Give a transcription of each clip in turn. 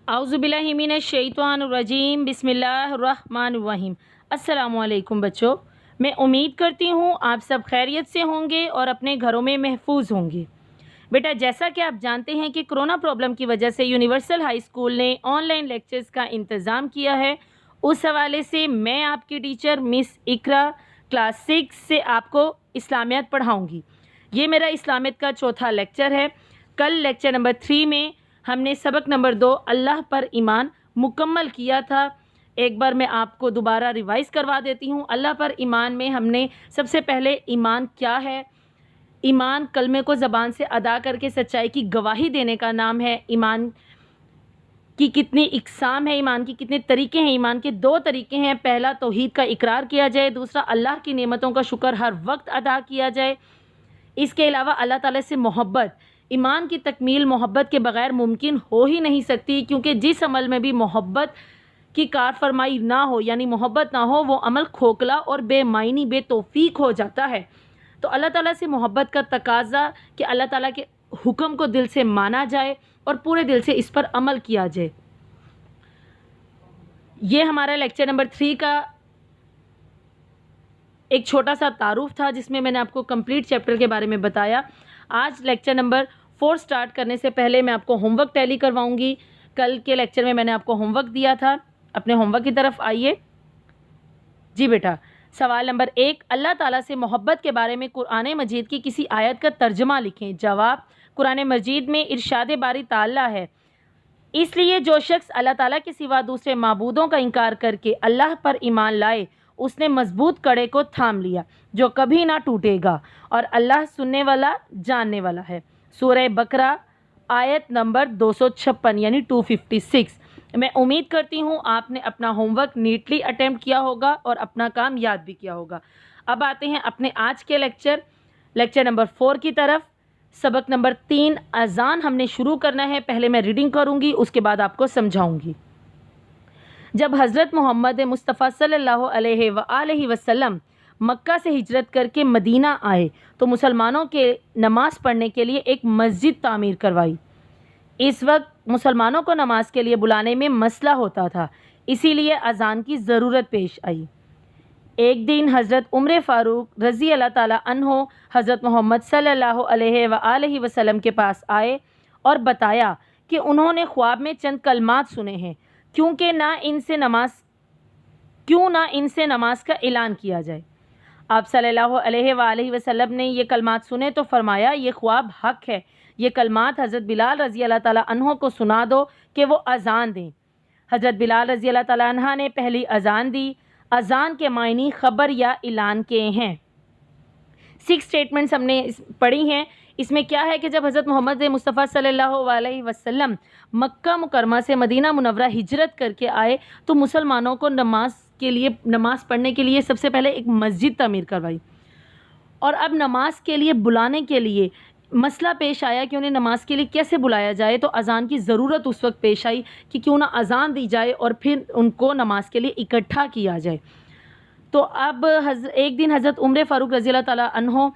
आउज़ुबिल्लाहि मिनश्शैतानिर्रजीम बिस्मिल्लाहिर्रहमानिर्रहीम। अस्सलामुअलैकुम बच्चों, मैं उम्मीद करती हूँ आप सब खैरियत से होंगे और अपने घरों में महफूज होंगे। बेटा, जैसा कि आप जानते हैं कि कोरोना प्रॉब्लम की वजह से यूनिवर्सल हाई स्कूल ने ऑनलाइन लेक्चर्स का इंतज़ाम किया है। उस हवाले से मैं आपकी टीचर मिस इकरा क्लास 6 से आपको इस्लामियत पढ़ाऊँगी। ये मेरा इस्लामियत का चौथा लेक्चर है। कल लेक्चर नंबर 3 में हमने सबक नंबर 2 अल्लाह पर ईमान मुकम्मल किया था। एक बार मैं आपको दोबारा रिवाइज़ करवा देती हूँ। अल्लाह पर ईमान में हमने सबसे पहले ईमान क्या है, ईमान कलमे को ज़बान से अदा करके सच्चाई की गवाही देने का नाम है। ईमान की कितनी इकसाम है, ईमान की कितने तरीके हैं। ईमान के 2 तरीके हैं। पहला तौहीद का इकरार किया जाए, दूसरा अल्लाह की नेमतों का शुक्र हर वक्त अदा किया जाए। इसके अलावा अल्लाह ताला से मोहब्बत, ईमान की तकमील मोहब्बत के बग़ैर मुमकिन हो ही नहीं सकती, क्योंकि जिस अमल में भी मोहब्बत की कार फरमाई ना हो, यानी मोहब्बत ना हो, वो अमल खोखला और बेमायनी बेतौफीक हो जाता है। तो अल्लाह ताला से मोहब्बत का तकाज़ा कि अल्लाह ताला के हुक्म को दिल से माना जाए और पूरे दिल से इस पर अमल किया जाए। ये हमारा लेक्चर नंबर 3 का एक छोटा सा तारुफ था, जिसमें मैंने आपको कंप्लीट चैप्टर के बारे में बताया। आज लेक्चर नंबर 4 स्टार्ट करने से पहले मैं आपको होमवर्क टैली करवाऊंगी। कल के लेक्चर में मैंने आपको होमवर्क दिया था, अपने होमवर्क की तरफ आइए। जी बेटा, सवाल नंबर 1, अल्लाह ताला से मोहब्बत के बारे में कुरान मजीद की किसी आयत का तर्जमा लिखें। जवाब, कुरान मजीद में इरशाद बारी ताला है, इसलिए जो शख्स अल्लाह ताला के सिवा दूसरे माबूदों का इनकार करके अल्लाह पर ईमान लाए, उसने मजबूत कड़े को थाम लिया जो कभी ना टूटेगा, और अल्लाह सुनने वाला जानने वाला है। सूरह बकरा आयत नंबर 256 यानी 256। मैं उम्मीद करती हूँ आपने अपना होमवर्क नीटली अटेम्प्ट किया होगा और अपना काम याद भी किया होगा। अब आते हैं अपने आज के लेक्चर नंबर 4 की तरफ। सबक नंबर 3 अजान हमने शुरू करना है। पहले मैं रीडिंग करूँगी, उसके बाद आपको समझाऊँगी। जब हज़रत मोहम्मद मुस्तफ़ा सल्लल्लाहु अलैहि वसल्लम मक्का से हिजरत करके मदीना आए तो मुसलमानों के नमाज़ पढ़ने के लिए एक मस्जिद तामीर करवाई। इस वक्त मुसलमानों को नमाज के लिए बुलाने में मसला होता था, इसीलिए अजान की ज़रूरत पेश आई। एक दिन हज़रत उमर फ़ारूक रज़ी अल्लाह ताला अन्हो हज़रत मोहम्मद सल्लल्लाहु अलैहि वसल्लम के पास आए और बताया कि उन्होंने ख्वाब में चंद कलमात सुने हैं, क्यों ना इनसे नमाज का ऐलान किया जाए। आप सल्लल्लाहु अलैहि वसल्लम ने ये कलमात सुने तो फरमाया, ये ख्वाब हक है। ये कलमात हज़रत बिलाल रज़ी अल्लाह ताला अन्हो को सुना दो कि वो अज़ान दें। हज़रत बिलाल रज़ी अल्लाह ताला अन्हा ने पहली अज़ान दी। अज़ान के मायनी ख़बर या ऐलान के हैं। 6 स्टेटमेंट्स हमने पढ़ी हैं। इसमें क्या है कि जब हज़रत मोहम्मद मुस्तफ़ा सल्लल्लाहु अलैहि वसल्लम मक्का मुकरमा से मदीना मुनव्वरा हिजरत करके आए तो मुसलमानों को नमाज पढ़ने के लिए सबसे पहले एक मस्जिद तामीर करवाई, और अब नमाज के लिए बुलाने के लिए मसला पेश आया कि उन्हें नमाज के लिए कैसे बुलाया जाए। तो अज़ान की ज़रूरत उस वक्त पेश आई कि क्यों ना अज़ान दी जाए और फिर उनको नमाज के लिए इकट्ठा किया जाए। तो अब एक दिन हज़रत उमर फ़ारूक रज़ी अल्लाह ताला अन्हो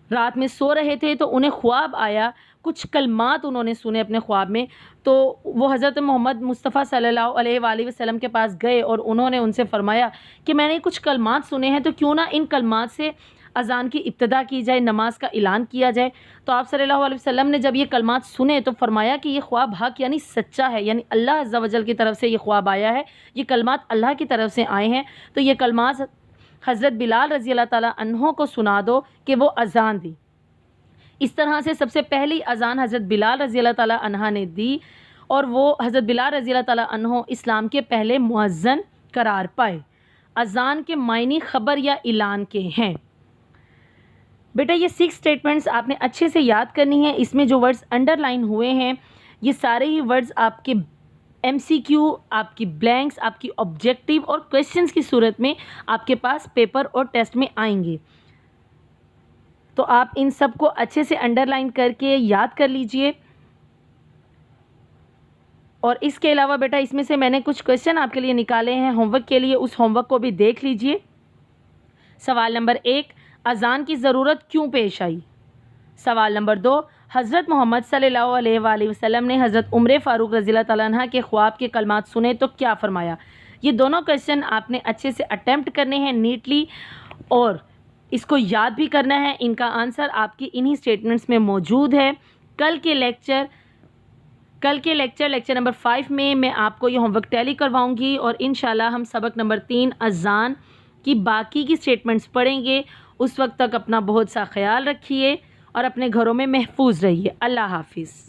रात में सो रहे थे तो उन्हें ख्वाब आया, कुछ कलमात उन्होंने सुने अपने ख्वाब में। तो वो हज़रत मोहम्मद मुस्तफ़ा सल्लल्लाहु अलैहि वसल्लम के पास गए और उन्होंने उनसे फ़रमाया कि मैंने कुछ कलमात सुने हैं, तो क्यों ना इन कलमात से अज़ान की इब्तिदा की जाए, नमाज का ऐलान किया जाए। तो आप सल्लल्लाहु अलैहि वसल्लम ने जब ये कलमात सुने तो फरमाया कि ये ख्वाब हक यानी सच्चा है, यानी अल्लाह अज़्ज़ा वजल की तरफ से ये ख्वाब आया है, ये कलमात अल्लाह की तरफ से आए हैं। तो ये कलमात हज़रत बिलाल रज़ी अल्लाह ताला अन्हो को सुना दो कि वो अज़ान दी। इस तरह से सबसे पहली अज़ान हज़रत बिलाल रज़ी अल्लाह ताला अन्हा ने दी, और वो हज़रत बिलाल रज़ी अल्लाह ताला अन्हो इस्लाम के पहले मुअज़्ज़न करार पाए। अज़ान के मायनी ख़बर या ऐलान के हैं। बेटा, ये 6 स्टेटमेंट्स आपने अच्छे से याद करनी है। इसमें जो वर्ड्स अंडरलाइन हुए हैं, ये सारे ही वर्ड्स आपके MCQ, आपकी ब्लैंक्स, आपकी ऑब्जेक्टिव और क्वेश्चंस की सूरत में आपके पास पेपर और टेस्ट में आएंगे। तो आप इन सब को अच्छे से अंडरलाइन करके याद कर लीजिए। और इसके अलावा बेटा, इसमें से मैंने कुछ क्वेश्चन आपके लिए निकाले हैं होमवर्क के लिए, उस होमवर्क को भी देख लीजिए। सवाल नंबर 1, अज़ान की ज़रूरत क्यों पेश आई। सवाल नंबर 2, حضرت محمد صلی اللہ علیہ وآلہ وسلم نے حضرت عمر فاروق رضی اللہ تعالیٰ عنہ کے خواب کے کلمات سنے تو کیا فرمایا؟ یہ دونوں کویشچن آپ نے اچھے سے اٹیمپٹ کرنے ہیں نیٹلی، اور اس کو یاد بھی کرنا ہے۔ ان کا آنسر آپ کی انہی سٹیٹمنٹس میں موجود ہے۔ کل کے لیکچر نمبر 5 میں آپ کو یہ ہوم ورک ٹیلی کرواؤں گی، اور انشاءاللہ ہم سبق نمبر 3 اذان کی باقی کی سٹیٹمنٹس پڑھیں گے۔ اس وقت تک اپنا بہت سا خیال رکھیے اور اپنے گھروں میں محفوظ رہیے۔ اللہ حافظ۔